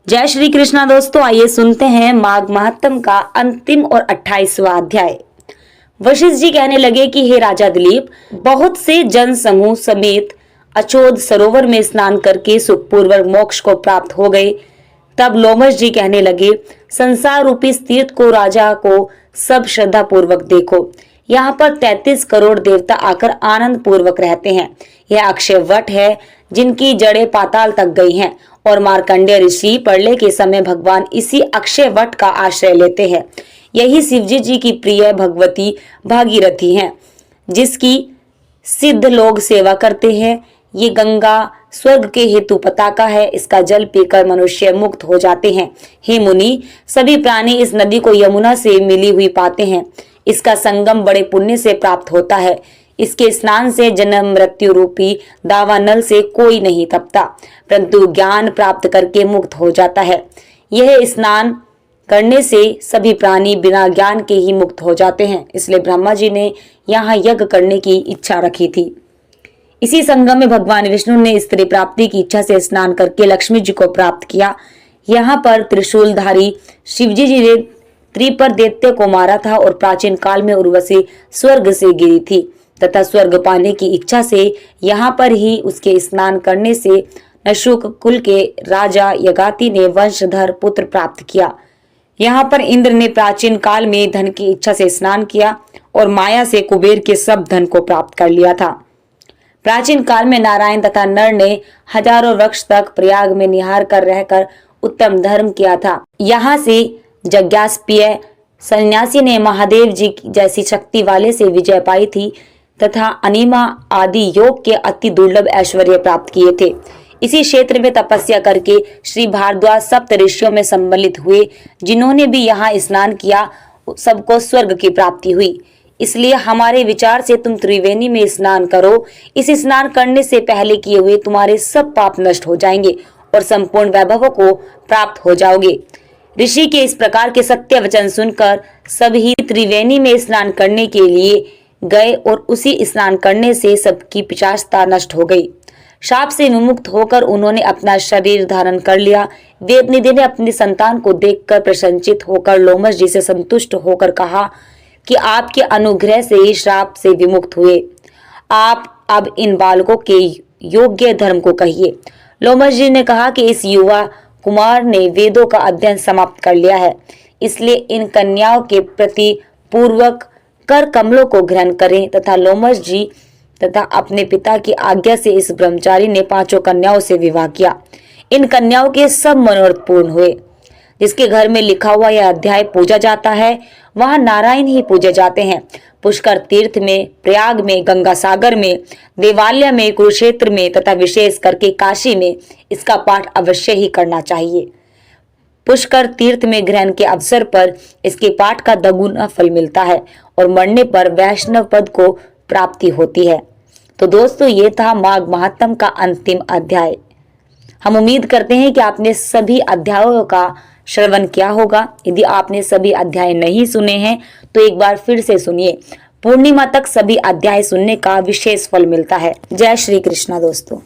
जय श्री कृष्णा दोस्तों, आइए सुनते हैं माघ महात्म का अंतिम और 28वां अध्याय। वशिष्ठ जी कहने लगे कि हे राजा दिलीप, बहुत से जन समूह समेत अचोद सरोवर में स्नान करके सुखपूर्वक मोक्ष को प्राप्त हो गए। तब लोमश जी कहने लगे, संसार रूपी इस तीर्थ को, राजा को सब श्रद्धा पूर्वक देखो। यहाँ पर 33 करोड़ देवता आकर आनंद पूर्वक रहते हैं। यह अक्षय वट है जिनकी जड़ें पाताल तक गई हैं और मार्कंडेय ऋषि प्रलय के समय भगवान इसी अक्षय वट का आश्रय लेते हैं। यही शिवजी जी की प्रिय भगवती भागीरथी हैं, जिसकी सिद्ध लोग सेवा करते हैं। ये गंगा स्वर्ग के हेतु पताका है, इसका जल पीकर मनुष्य मुक्त हो जाते हैं। हे मुनि, सभी प्राणी इस नदी को यमुना से मिली हुई पाते हैं। इसका संगम बड़े पुण्य से प्राप्त होता है। इसके स्नान से जन्म मृत्यु रूपी दावानल से कोई नहीं तपता, परंतु ज्ञान प्राप्त करके मुक्त हो जाता है। यह स्नान करने से सभी प्राणी बिना ज्ञान के ही मुक्त हो जाते हैं। इसलिए ब्रह्मा जी ने यहाँ यज्ञ करने की इच्छा रखी थी। इसी संगम में भगवान विष्णु ने स्त्री प्राप्ति की इच्छा से स्नान करके लक्ष्मी जी को प्राप्त किया। यहाँ पर त्रिशूलधारी शिवजी जी ने त्रिपर दैत्य को मारा था और प्राचीन काल में उर्वशी स्वर्ग से गिरी थी तथा स्वर्ग पाने की इच्छा से यहाँ पर ही उसके स्नान करने से नशुक कुल के राजा यगाति ने वंशधर पुत्र प्राप्त किया। यहाँ पर इंद्र ने प्राचीन काल में धन की इच्छा से स्नान किया और माया से कुबेर के सब धन को प्राप्त कर लिया था। प्राचीन काल में नारायण तथा नर ने हजारों वर्ष तक प्रयाग में निहार कर रहकर उत्तम धर्म किया था। यहाँ से जज्ञास्पीय सन्यासी ने महादेव जी जैसी शक्ति वाले से विजय पाई थी तथा अनिमा आदि योग के अति दुर्लभ ऐश्वर्य प्राप्त किए थे। इसी क्षेत्र में तपस्या करके श्री भारद्वाज सप्त ऋषियों में सम्मिलित हुए। जिन्होंने भी यहाँ स्नान किया सबको स्वर्ग की प्राप्ति हुई। इसलिए हमारे विचार से तुम त्रिवेणी में स्नान करो। इस स्नान करने से पहले किए हुए तुम्हारे सब पाप नष्ट हो जाएंगे और संपूर्ण वैभव को प्राप्त हो जाओगे। ऋषि के इस प्रकार के सत्य वचन सुनकर सभी त्रिवेणी में स्नान करने के लिए गए और उसी स्नान करने से सबकी पिशाचता नष्ट हो गई। शाप से विमुक्त होकर उन्होंने अपना शरीर धारण कर लिया। वेदनिधि ने अपनी संतान को देखकर प्रसन्नचित होकर लोमश जी से संतुष्ट होकर कहा कि आपके अनुग्रह से ही श्राप से विमुक्त हुए। आप अब इन बालकों के योग्य धर्म को कहिए। लोमश जी ने कहा कि इस युवा कुमार ने वेदों का अध्ययन समाप्त कर लिया है, इसलिए इन कन्याओं के प्रति पूर्वक कर कमलों को ग्रहण करें। तथा लोमश जी तथा अपने पिता की आज्ञा से इस ब्रह्मचारी ने 5 कन्याओं से विवाह किया। इन कन्याओं के सब मनोरथ पूर्ण हुए। जिसके घर में लिखा हुआ यह अध्याय पूजा जाता है, वहां नारायण ही पूजे जाते हैं। पुष्कर तीर्थ में, प्रयाग में, गंगा सागर में, देवालय में, कुरुक्षेत्र में तथा विशेष करके काशी में इसका पाठ अवश्य ही करना चाहिए। पुष्कर तीर्थ में ग्रहण के अवसर पर इसके पाठ का दोगुना फल मिलता है और मरने पर वैष्णव पद को प्राप्ति होती है। तो दोस्तों, ये था माघ महात्म का अंतिम अध्याय। हम उम्मीद करते हैं कि आपने सभी अध्यायों का श्रवण किया होगा। यदि आपने सभी अध्याय नहीं सुने हैं तो एक बार फिर से सुनिए। पूर्णिमा तक सभी अध्याय सुनने का विशेष फल मिलता है। जय श्री कृष्णा दोस्तों।